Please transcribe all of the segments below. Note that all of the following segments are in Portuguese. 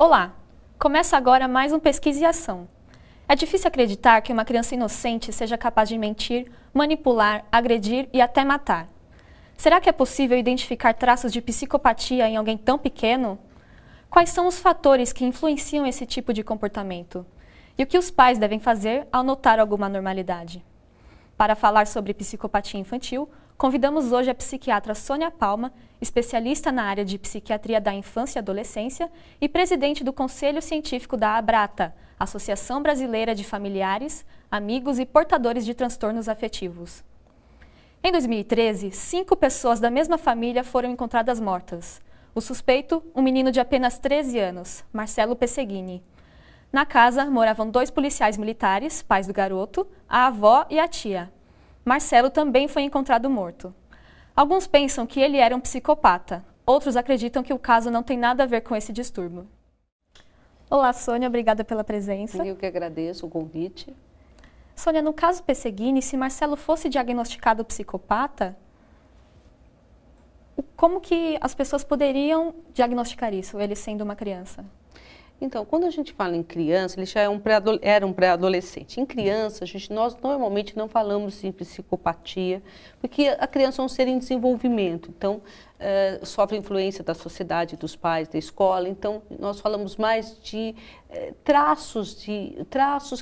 Olá! Começa agora mais um Pesquisa e Ação. É difícil acreditar que uma criança inocente seja capaz de mentir, manipular, agredir e até matar. Será que é possível identificar traços de psicopatia em alguém tão pequeno? Quais são os fatores que influenciam esse tipo de comportamento? E o que os pais devem fazer ao notar alguma anormalidade? Para falar sobre psicopatia infantil, convidamos hoje a psiquiatra Sônia Palma, especialista na área de psiquiatria da infância e adolescência e presidente do Conselho Científico da ABRATA, Associação Brasileira de Familiares, Amigos e Portadores de Transtornos Afetivos. Em 2013, 5 pessoas da mesma família foram encontradas mortas. O suspeito, um menino de apenas 13 anos, Marcelo Pesseguini. Na casa moravam 2 policiais militares, pais do garoto, a avó e a tia. Marcelo também foi encontrado morto. Alguns pensam que ele era um psicopata, outros acreditam que o caso não tem nada a ver com esse distúrbio. Olá, Sônia, obrigada pela presença. Eu que agradeço o convite. Sônia, no caso Pesseguini, se Marcelo fosse diagnosticado psicopata, como que as pessoas poderiam diagnosticar isso, ele sendo uma criança? Então, quando a gente fala em criança, ele já era um pré-adolescente. Em criança, nós normalmente não falamos em psicopatia, porque a criança é um ser em desenvolvimento, então sofre influência da sociedade, dos pais, da escola, então nós falamos mais de traços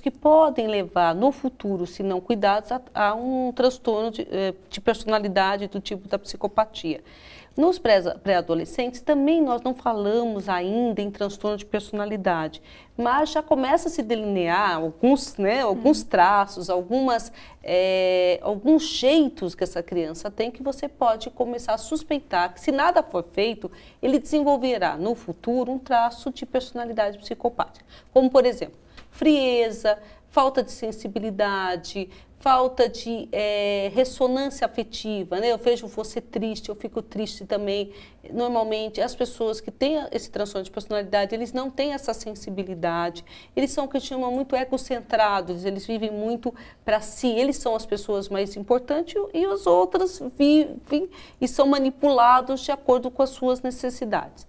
que podem levar no futuro, se não cuidados, a um transtorno de personalidade do tipo da psicopatia. Nos pré-adolescentes também nós não falamos ainda em transtorno de personalidade, mas já começa a se delinear alguns traços, alguns jeitos que essa criança tem que você pode começar a suspeitar que se nada for feito, ele desenvolverá no futuro um traço de personalidade psicopática, como por exemplo, frieza, falta de sensibilidade, falta de ressonância afetiva, né? Eu vejo você triste, eu fico triste também. Normalmente, as pessoas que têm esse transtorno de personalidade, eles não têm essa sensibilidade, eles são o que chamam muito egocentrados, eles vivem muito para si, eles são as pessoas mais importantes e as outras vivem e são manipulados de acordo com as suas necessidades.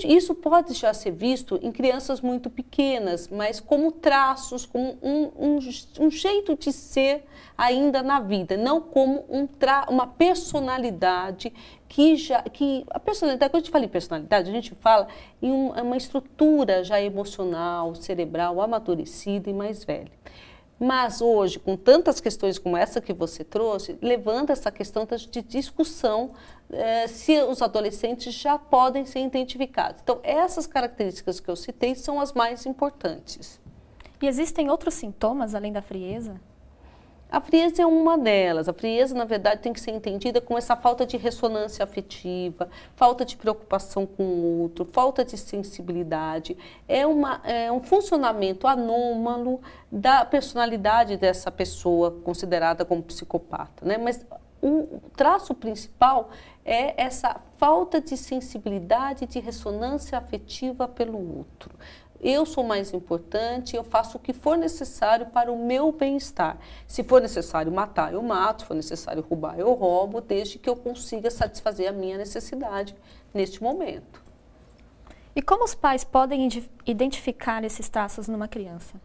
Isso pode já ser visto em crianças muito pequenas, mas como traços, como um jeito de ser ainda na vida, não como uma personalidade a personalidade, quando a gente fala em personalidade, a gente fala em uma estrutura já emocional, cerebral, amadurecida e mais velha. Mas hoje, com tantas questões como essa que você trouxe, levanta essa questão de discussão se os adolescentes já podem ser identificados. Então, essas características que eu citei são as mais importantes. E existem outros sintomas além da frieza? A frieza é uma delas. A frieza, na verdade, tem que ser entendida como essa falta de ressonância afetiva, falta de preocupação com o outro, falta de sensibilidade. É um funcionamento anômalo da personalidade dessa pessoa considerada como psicopata, né? Mas o traço principal é essa falta de sensibilidade, de ressonância afetiva pelo outro. Eu sou mais importante, eu faço o que for necessário para o meu bem-estar. Se for necessário matar, eu mato, se for necessário roubar, eu roubo, desde que eu consiga satisfazer a minha necessidade neste momento. E como os pais podem identificar esses traços numa criança?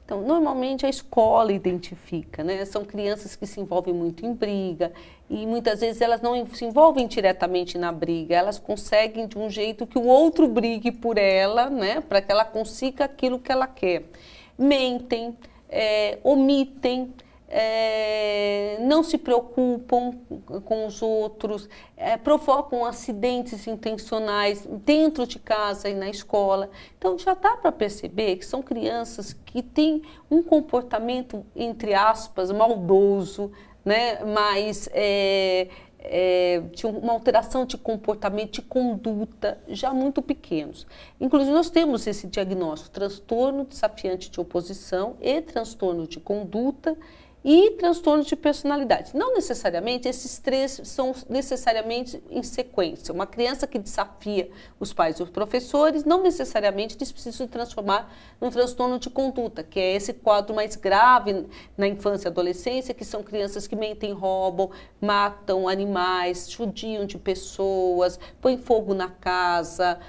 Então, normalmente a escola identifica, né? São crianças que se envolvem muito em briga e muitas vezes elas não se envolvem diretamente na briga, elas conseguem de um jeito que o outro brigue por ela, né? Para que ela consiga aquilo que ela quer. Mentem, omitem, não se preocupam com os outros, provocam acidentes intencionais dentro de casa e na escola. Então já dá para perceber que são crianças que têm um comportamento, entre aspas, maldoso, né? Mas de uma alteração de comportamento, de conduta, já muito pequenos. Inclusive, nós temos esse diagnóstico, transtorno desafiante de oposição e transtorno de conduta e transtorno de personalidade. Não necessariamente, esses 3 são necessariamente em sequência. Uma criança que desafia os pais e os professores, não necessariamente eles precisam se transformar num transtorno de conduta, que é esse quadro mais grave na infância e adolescência, que são crianças que mentem, roubam, matam animais, judiam de pessoas, põem fogo na casa,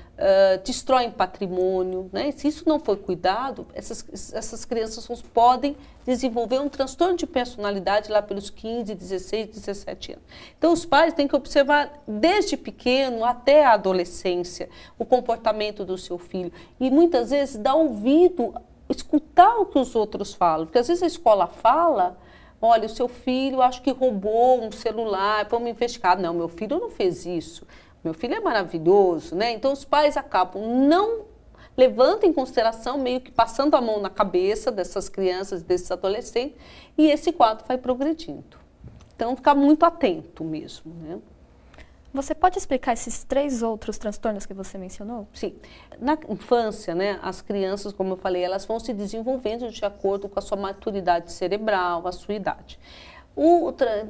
destroem patrimônio, né? Se isso não for cuidado, essas crianças podem desenvolver um transtorno de personalidade lá pelos 15, 16, 17 anos. Então, os pais têm que observar desde pequeno até a adolescência o comportamento do seu filho e muitas vezes dar ouvido, escutar o que os outros falam, porque às vezes a escola fala: olha, o seu filho acho que roubou um celular, vamos investigar. Não, meu filho não fez isso. Meu filho é maravilhoso, né? Então, os pais acabam não levando em consideração, meio que passando a mão na cabeça dessas crianças, desses adolescentes, e esse quadro vai progredindo. Então, ficar muito atento mesmo, né? Você pode explicar esses 3 outros transtornos que você mencionou? Sim. Na infância, né, as crianças, como eu falei, elas vão se desenvolvendo de acordo com a sua maturidade cerebral, a sua idade.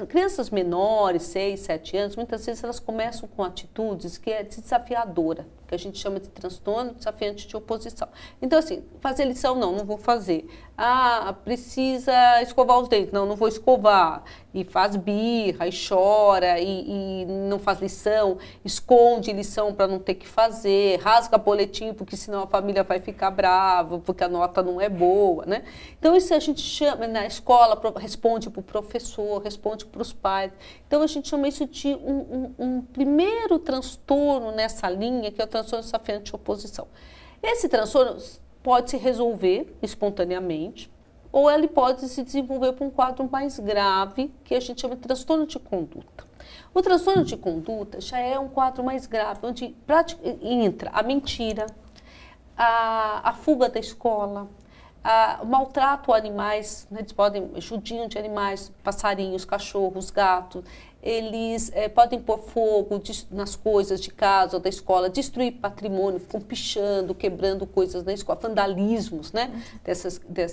Crianças menores, 6, 7 anos, muitas vezes elas começam com atitudes que é desafiadora, que a gente chama de transtorno desafiante de oposição. Então, assim, fazer lição, não vou fazer. Ah, precisa escovar os dentes, não vou escovar. E faz birra, e chora, e não faz lição, esconde lição para não ter que fazer, rasga boletim, porque senão a família vai ficar brava, porque a nota não é boa, né? Então, isso a gente chama, na escola, responde para o professor, responde para os pais. Então, a gente chama isso de um primeiro transtorno nessa linha, que é o transtorno desafiante de oposição. Esse transtorno pode se resolver espontaneamente, ou ele pode se desenvolver para um quadro mais grave, que a gente chama de transtorno de conduta. O transtorno de conduta já é um quadro mais grave, onde entra a mentira, a fuga da escola, o maltrato a animais, né? Eles podem, judiam de animais, passarinhos, cachorros, gatos. Eles podem pôr fogo nas coisas de casa ou da escola, destruir patrimônio, ficam pichando, quebrando coisas na escola, vandalismos, né?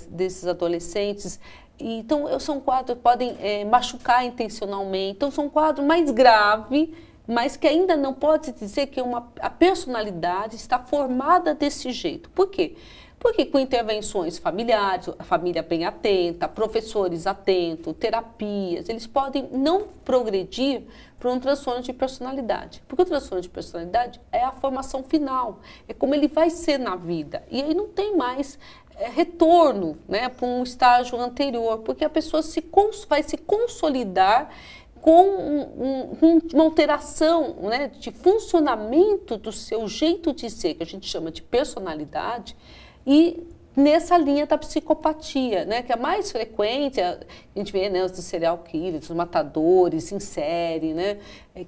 Desses adolescentes. Então, são quadros que podem machucar intencionalmente. Então, são quadros mais graves, mas que ainda não pode dizer que a personalidade está formada desse jeito. Por quê? Porque com intervenções familiares, a família bem atenta, professores atentos, terapias, eles podem não progredir para um transtorno de personalidade. Porque o transtorno de personalidade é a formação final, é como ele vai ser na vida. E aí não tem mais retorno, né, para um estágio anterior, porque a pessoa vai se consolidar com uma alteração, né, de funcionamento do seu jeito de ser, que a gente chama de personalidade, e nessa linha da psicopatia, né, que é mais frequente, a gente vê, né, os serial killers, os matadores em série, né,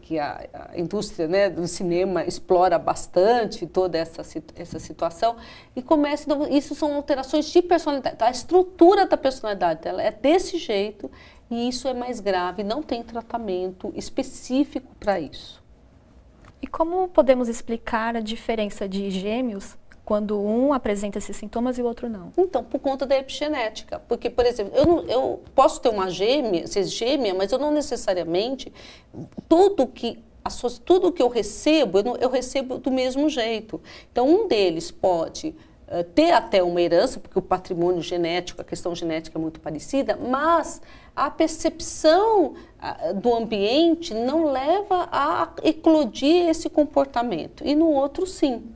que a indústria, né, do cinema explora bastante toda essa situação, e isso são alterações de personalidade. Então, a estrutura da personalidade dela é desse jeito, e isso é mais grave, não tem tratamento específico para isso. E como podemos explicar a diferença de gêmeos quando um apresenta esses sintomas e o outro não? Então, por conta da epigenética. Porque, por exemplo, eu posso ter ser gêmea, mas eu não necessariamente, tudo que eu recebo do mesmo jeito. Então, um deles pode ter até uma herança, porque o patrimônio genético, a questão genética é muito parecida, mas a percepção do ambiente não leva a eclodir esse comportamento. E no outro, sim.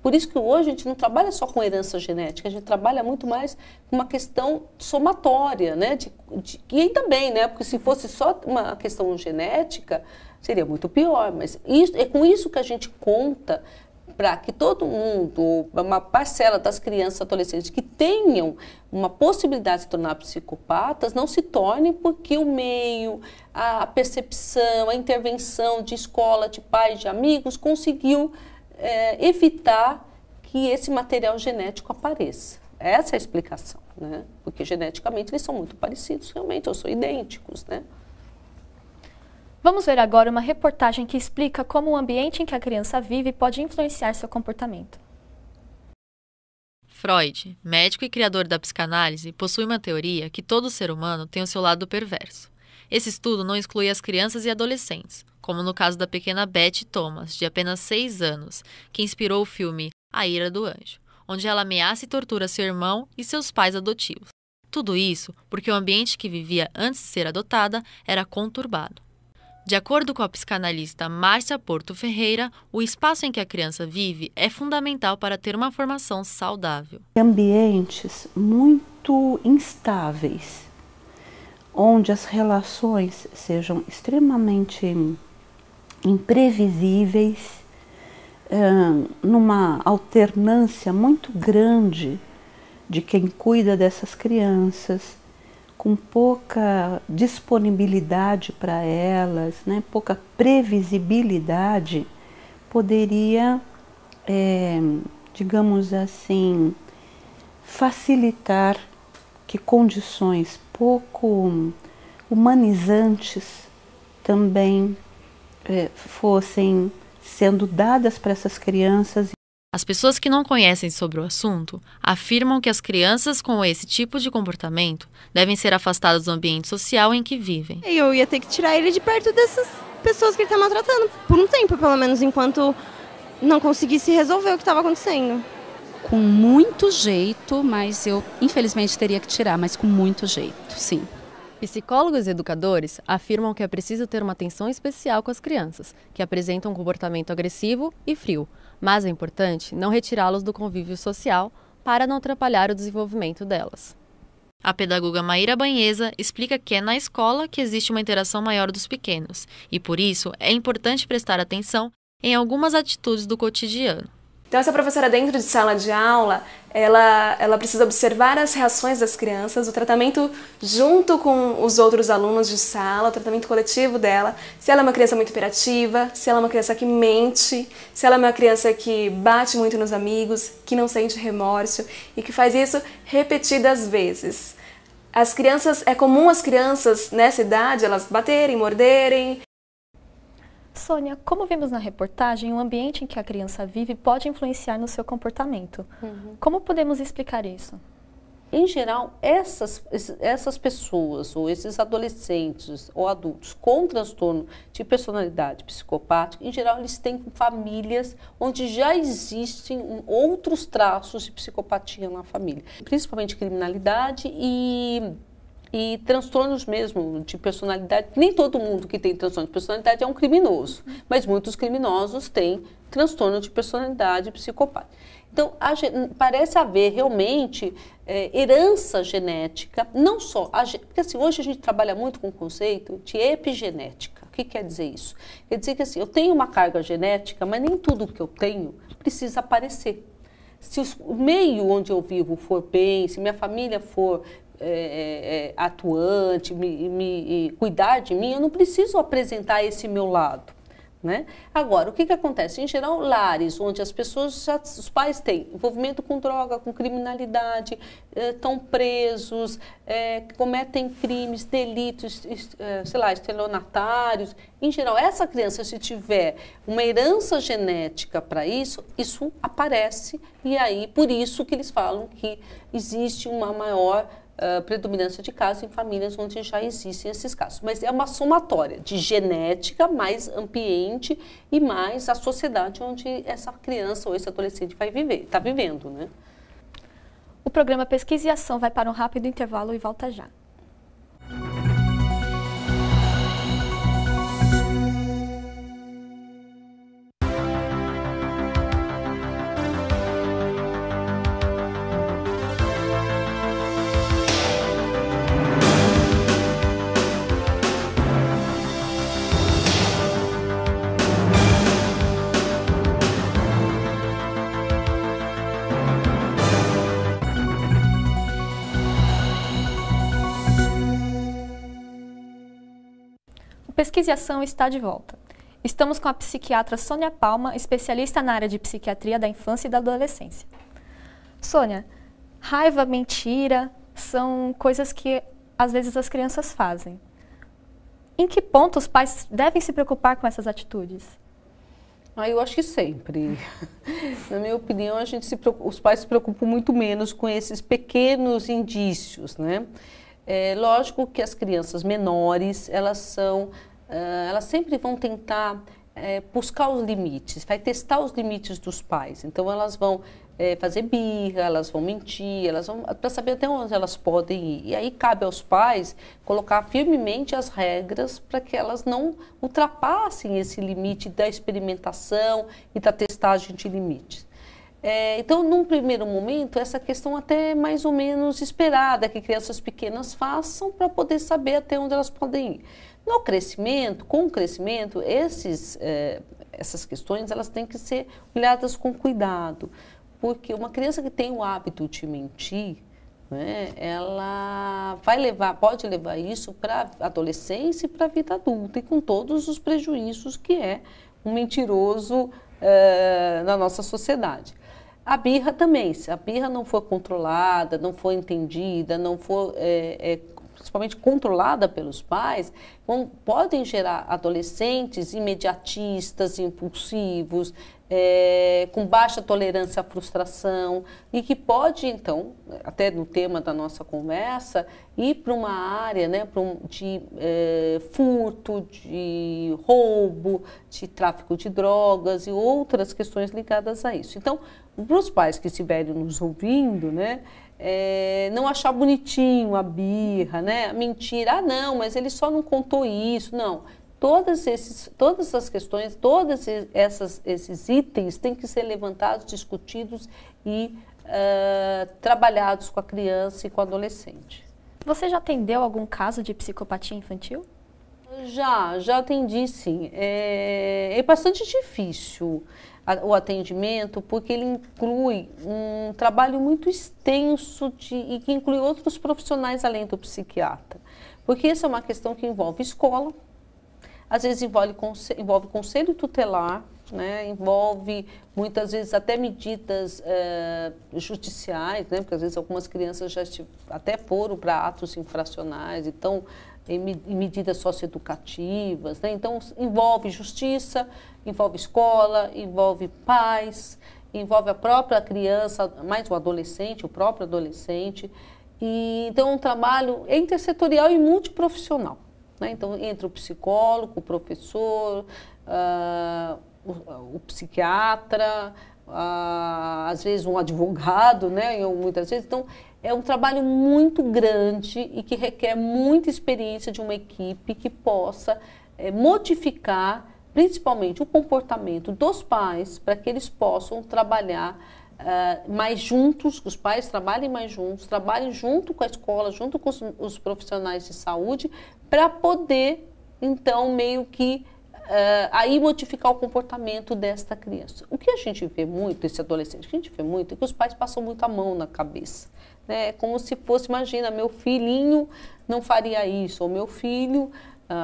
Por isso que hoje a gente não trabalha só com herança genética, a gente trabalha muito mais com uma questão somatória, né? E ainda bem, né? Porque se fosse só uma questão genética, seria muito pior. Mas é com isso que a gente conta para que todo mundo, uma parcela das crianças e adolescentes que tenham uma possibilidade de se tornar psicopatas, não se tornem porque o meio, a percepção, a intervenção de escola, de pais, de amigos, conseguiu evitar que esse material genético apareça. Essa é a explicação, né? Porque geneticamente eles são muito parecidos, realmente, ou são idênticos, né? Vamos ver agora uma reportagem que explica como o ambiente em que a criança vive pode influenciar seu comportamento. Freud, médico e criador da psicanálise, possui uma teoria que todo ser humano tem o seu lado perverso. Esse estudo não exclui as crianças e adolescentes, como no caso da pequena Beth Thomas, de apenas 6 anos, que inspirou o filme A Ira do Anjo, onde ela ameaça e tortura seu irmão e seus pais adotivos. Tudo isso porque o ambiente que vivia antes de ser adotada era conturbado. De acordo com a psicanalista Márcia Porto Ferreira, o espaço em que a criança vive é fundamental para ter uma formação saudável. Ambientes muito instáveis, onde as relações sejam extremamente imprevisíveis, numa alternância muito grande de quem cuida dessas crianças, com pouca disponibilidade para elas, né, pouca previsibilidade, poderia, digamos assim, facilitar que condições pouco humanizantes também fossem sendo dadas para essas crianças. As pessoas que não conhecem sobre o assunto afirmam que as crianças com esse tipo de comportamento devem ser afastadas do ambiente social em que vivem. Eu ia ter que tirar ele de perto dessas pessoas que ele está maltratando, por um tempo pelo menos, enquanto não conseguisse resolver o que estava acontecendo. Com muito jeito, mas eu infelizmente teria que tirar, mas com muito jeito, sim. Psicólogos e educadores afirmam que é preciso ter uma atenção especial com as crianças, que apresentam um comportamento agressivo e frio, mas é importante não retirá-los do convívio social para não atrapalhar o desenvolvimento delas. A pedagoga Maíra Banheza explica que é na escola que existe uma interação maior dos pequenos e, por isso, é importante prestar atenção em algumas atitudes do cotidiano. Então, essa professora, dentro de sala de aula, ela precisa observar as reações das crianças, o tratamento junto com os outros alunos de sala, o tratamento coletivo dela, se ela é uma criança muito hiperativa, se ela é uma criança que mente, se ela é uma criança que bate muito nos amigos, que não sente remorso e que faz isso repetidas vezes. É comum as crianças nessa idade, elas baterem, morderem. Sônia, como vimos na reportagem, o ambiente em que a criança vive pode influenciar no seu comportamento. Como podemos explicar isso? Em geral, essas pessoas, ou esses adolescentes ou adultos com transtorno de personalidade psicopática, em geral eles têm famílias onde já existem outros traços de psicopatia na família, principalmente criminalidade e transtornos mesmo de personalidade. Nem todo mundo que tem transtorno de personalidade é um criminoso, mas muitos criminosos têm transtorno de personalidade psicopática. Então, parece haver realmente herança genética, não só, porque assim, hoje a gente trabalha muito com o conceito de epigenética. O que quer dizer isso? Quer dizer que assim, eu tenho uma carga genética, mas nem tudo que eu tenho precisa aparecer. Se o meio onde eu vivo for bem, se minha família for atuante, cuidar de mim, eu não preciso apresentar esse meu lado, né? Agora, o que acontece? Em geral, lares onde as pessoas, os pais têm envolvimento com droga, com criminalidade, estão presos, cometem crimes, delitos, sei lá, estelionatários. Em geral, essa criança, se tiver uma herança genética para isso, isso aparece, e aí, por isso que eles falam que existe uma maior predominância de casos em famílias onde já existem esses casos. Mas é uma somatória de genética, mais ambiente e mais a sociedade onde essa criança ou esse adolescente vai viver, está vivendo, né? O programa Pesquisa e Ação vai para um rápido intervalo e volta já. O Pesquisa e Ação está de volta. Estamos com a psiquiatra Sônia Palma, especialista na área de psiquiatria da infância e da adolescência. Sônia, raiva, mentira, são coisas que às vezes as crianças fazem. Em que ponto os pais devem se preocupar com essas atitudes? Eu acho que sempre. Na minha opinião, os pais se preocupam muito menos com esses pequenos indícios, né? É lógico que as crianças menores, elas sempre vão tentar buscar os limites, vai testar os limites dos pais. Então elas vão fazer birra, elas vão mentir, elas vão para saber até onde elas podem ir. E aí cabe aos pais colocar firmemente as regras para que elas não ultrapassem esse limite da experimentação e da testagem de limites. Então, num primeiro momento, essa questão até é mais ou menos esperada que crianças pequenas façam para poder saber até onde elas podem ir. No crescimento, com o crescimento, essas questões elas têm que ser olhadas com cuidado, porque uma criança que tem o hábito de mentir, né, ela pode levar isso para a adolescência e para a vida adulta, e com todos os prejuízos que é um mentiroso na nossa sociedade. A birra também, se a birra não for controlada, não for entendida, não for principalmente controlada pelos pais, podem gerar adolescentes imediatistas, impulsivos, com baixa tolerância à frustração e que pode, então, até no tema da nossa conversa, ir para uma área, né, de furto, de roubo, de tráfico de drogas e outras questões ligadas a isso. Então, para os pais que estiverem nos ouvindo, né, não achar bonitinho a birra, né, a mentira, não, mas ele só não contou isso, não. Todas essas questões, todos esses itens têm que ser levantados, discutidos e trabalhados com a criança e com o adolescente. Você já atendeu algum caso de psicopatia infantil? Já atendi, sim. É bastante difícil o atendimento, porque ele inclui um trabalho muito extenso e que inclui outros profissionais além do psiquiatra. Porque essa é uma questão que envolve escola, às vezes envolve conselho tutelar, né? Envolve muitas vezes até medidas judiciais, né? Porque às vezes algumas crianças já até foram para atos infracionais, então em medidas socioeducativas, né? Então envolve justiça, envolve escola, envolve pais, envolve a própria criança, mais o adolescente, o próprio adolescente. Então é um trabalho intersetorial e multiprofissional. Então, entre o psicólogo, o professor, o psiquiatra, às vezes um advogado, né? Muitas vezes. Então, é um trabalho muito grande e que requer muita experiência de uma equipe que possa modificar, principalmente, o comportamento dos pais para que eles possam trabalhar mais juntos, que os pais trabalhem mais juntos, trabalhem junto com a escola, junto com os profissionais de saúde, para poder, então, meio que aí modificar o comportamento desta criança. O que a gente vê muito, esse adolescente, o que a gente vê muito é que os pais passam muito a mão na cabeça. Né? É como se fosse, imagina, meu filhinho não faria isso, ou meu filho...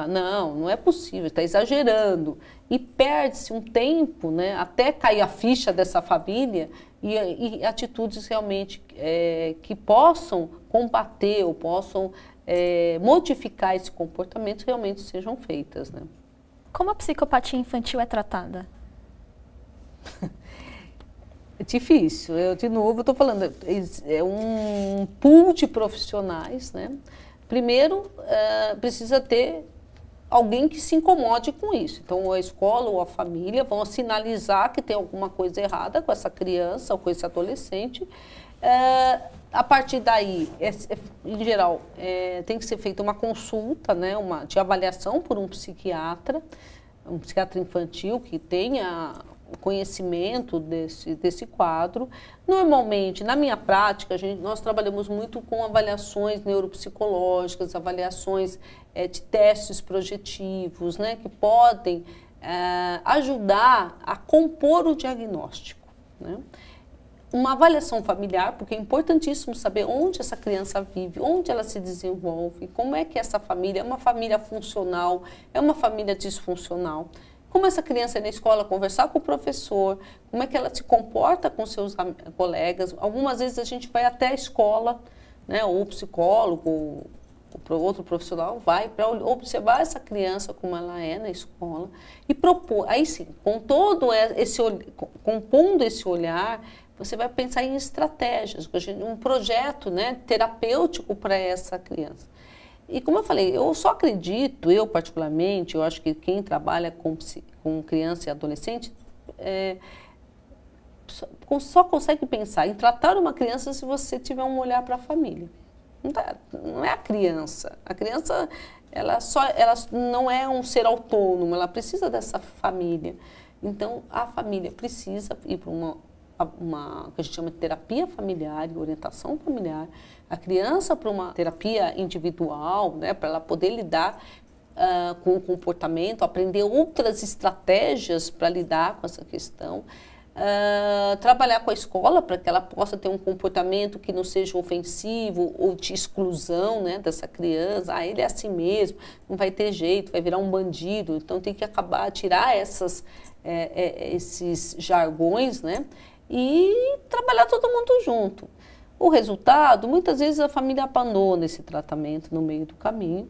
não é possível, está exagerando. E perde-se um tempo, né, até cair a ficha dessa família e atitudes realmente que possam combater ou possam modificar esse comportamento realmente sejam feitas. Né? Como a psicopatia infantil é tratada? É difícil. De novo, eu estou falando, é um pool de profissionais. Né? Primeiro, precisa ter alguém que se incomode com isso. Então, a escola ou a família vão sinalizar que tem alguma coisa errada com essa criança ou com esse adolescente. A partir daí, em geral, tem que ser feita uma consulta, né, de avaliação por um psiquiatra infantil que tenha o conhecimento desse quadro. Normalmente, na minha prática, nós trabalhamos muito com avaliações neuropsicológicas, avaliações de testes projetivos, né, que podem ajudar a compor o diagnóstico. Né? Uma avaliação familiar, porque é importantíssimo saber onde essa criança vive, onde ela se desenvolve, como é que essa família é uma família funcional, é uma família disfuncional. Como essa criança na escola, conversar com o professor, como é que ela se comporta com seus colegas. Algumas vezes a gente vai até a escola, né, ou o psicólogo, ou outro profissional vai para observar essa criança como ela é na escola e propor. Aí sim, compondo esse olhar, você vai pensar em estratégias, um projeto, né, terapêutico para essa criança. E como eu falei, eu só acredito, eu particularmente, eu acho que quem trabalha com com criança e adolescente, só consegue pensar em tratar uma criança se você tiver um olhar para a família. Não é a criança. A criança, ela não é um ser autônomo, ela precisa dessa família. Então, a família precisa ir para uma que a gente chama de terapia familiar, orientação familiar. A criança para uma terapia individual, né, para ela poder lidar com o comportamento, aprender outras estratégias para lidar com essa questão. Trabalhar com a escola para que ela possa ter um comportamento que não seja ofensivo ou de exclusão, né, dessa criança. Ele é assim mesmo, não vai ter jeito, vai virar um bandido. Então tem que tirar esses jargões, né, e trabalhar todo mundo junto. O resultado, muitas vezes a família abandona esse tratamento no meio do caminho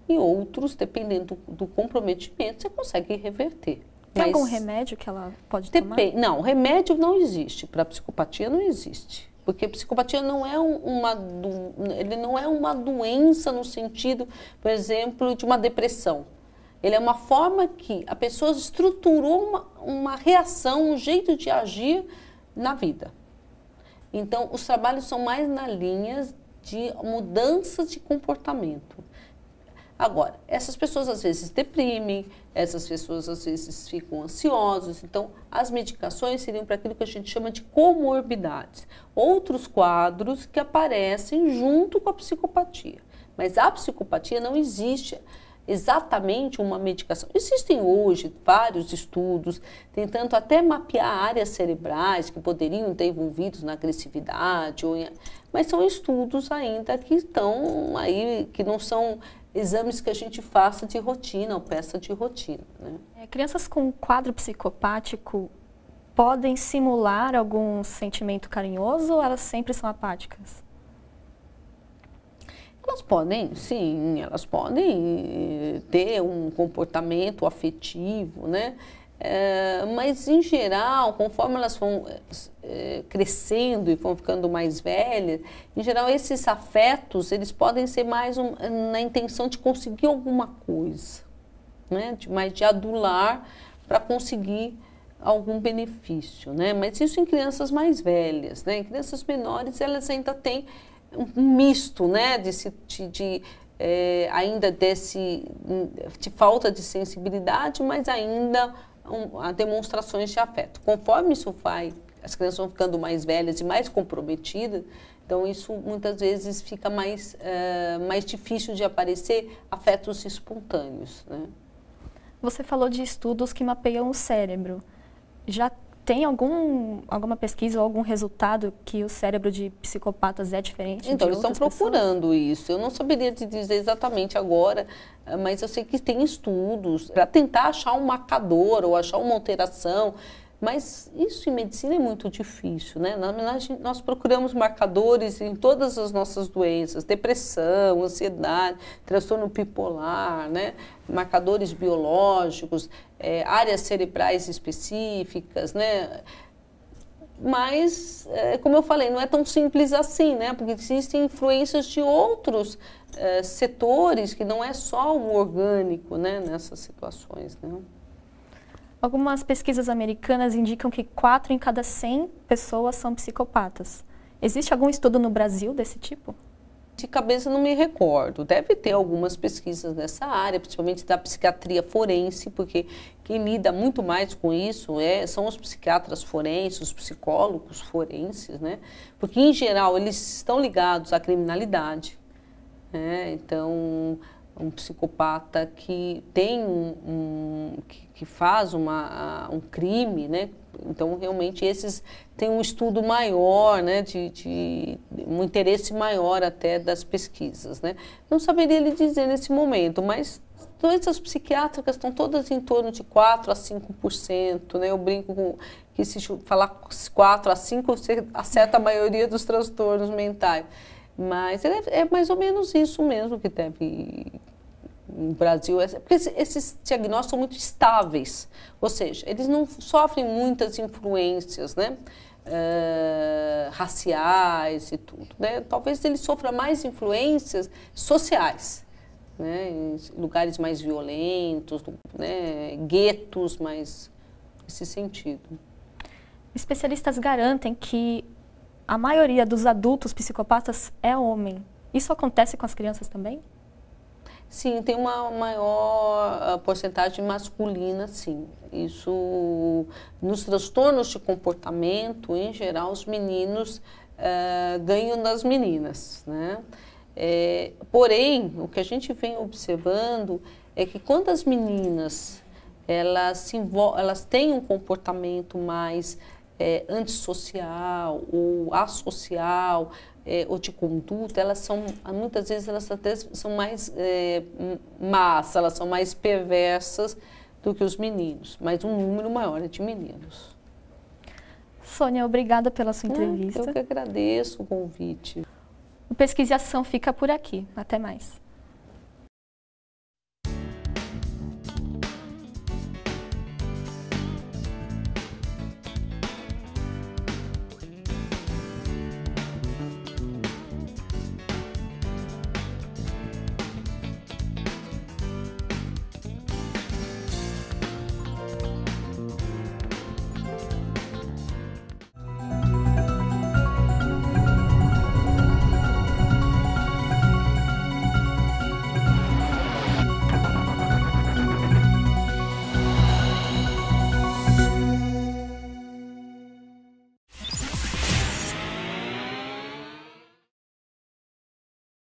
e outros, dependendo do comprometimento, você consegue reverter. Tem algum remédio que ela pode tomar? Não, remédio não existe. Para psicopatia não existe. Porque psicopatia não é ele não é uma doença no sentido, por exemplo, de uma depressão. Ele é uma forma que a pessoa estruturou uma reação, um jeito de agir na vida. Então, os trabalhos são mais na linha de mudanças de comportamento. Agora, essas pessoas às vezes deprimem, essas pessoas às vezes ficam ansiosas, então as medicações seriam para aquilo que a gente chama de comorbidades, outros quadros que aparecem junto com a psicopatia. Mas a psicopatia não existe exatamente uma medicação. Existem hoje vários estudos tentando até mapear áreas cerebrais que poderiam estar envolvidos na agressividade, mas são estudos ainda que estão aí, que não são exames que a gente faça de rotina ou peça de rotina, né? Crianças com quadro psicopático podem simular algum sentimento carinhoso ou elas sempre são apáticas? Elas podem, sim, elas podem ter um comportamento afetivo, né? Mas, em geral, conforme elas vão crescendo e vão ficando mais velhas, em geral, esses afetos, eles podem ser mais na intenção de conseguir alguma coisa, né? Mais de adular para conseguir algum benefício, né? Mas isso em crianças mais velhas, né? Em crianças menores, elas ainda têm um misto, né? Ainda de falta de sensibilidade, mas ainda a demonstrações de afeto. Conforme isso as crianças vão ficando mais velhas e mais comprometidas, então isso muitas vezes fica mais difícil de aparecer afetos espontâneos, né? Você falou de estudos que mapeiam o cérebro. Já tem alguma pesquisa ou algum resultado que o cérebro de psicopatas é diferente então, de eles outras estão procurando isso. Eu não saberia te dizer exatamente agora, mas eu sei que tem estudos para tentar achar um marcador ou achar uma alteração. Mas isso em medicina é muito difícil, né? Nós procuramos marcadores em todas as nossas doenças, depressão, ansiedade, transtorno bipolar, né? Marcadores biológicos, áreas cerebrais específicas, né? Mas, como eu falei, não é tão simples assim, né? Porque existem influências de outros setores que não é só o orgânico, né? Nessas situações, né? Algumas pesquisas americanas indicam que 4 em cada 100 pessoas são psicopatas. Existe algum estudo no Brasil desse tipo? De cabeça não me recordo. Deve ter algumas pesquisas nessa área, principalmente da psiquiatria forense, porque quem lida muito mais com isso são os psiquiatras forenses, os psicólogos forenses, né? Porque, em geral, eles estão ligados à criminalidade, né? Então, um psicopata que tem que faz um crime, né? Então, realmente, esses têm um estudo maior, né? Um interesse maior até das pesquisas, né? Não saberia lhe dizer nesse momento, mas doenças psiquiátricas estão todas em torno de 4 a 5%, né? Eu brinco que se falar 4 a 5%, você acerta a maioria dos transtornos mentais. Mas é mais ou menos isso mesmo que deve no Brasil, porque esses diagnósticos são muito estáveis, ou seja, eles não sofrem muitas influências, né, raciais e tudo, né? Talvez ele sofra mais influências sociais, né, em lugares mais violentos, né, guetos, mais nesse sentido. Especialistas garantem que a maioria dos adultos psicopatas é homem. Isso acontece com as crianças também? Sim, tem uma maior porcentagem masculina, sim. Isso, nos transtornos de comportamento, em geral, os meninos ganham das meninas, né? Porém, o que a gente vem observando é que quando as meninas elas têm um comportamento mais antissocial ou asocial, ou de conduta, elas são, muitas vezes, elas até são mais más, elas são mais perversas do que os meninos, mas um número maior é de meninos. Sônia, obrigada pela sua entrevista. Eu que agradeço o convite. O Pesquise Ação fica por aqui. Até mais.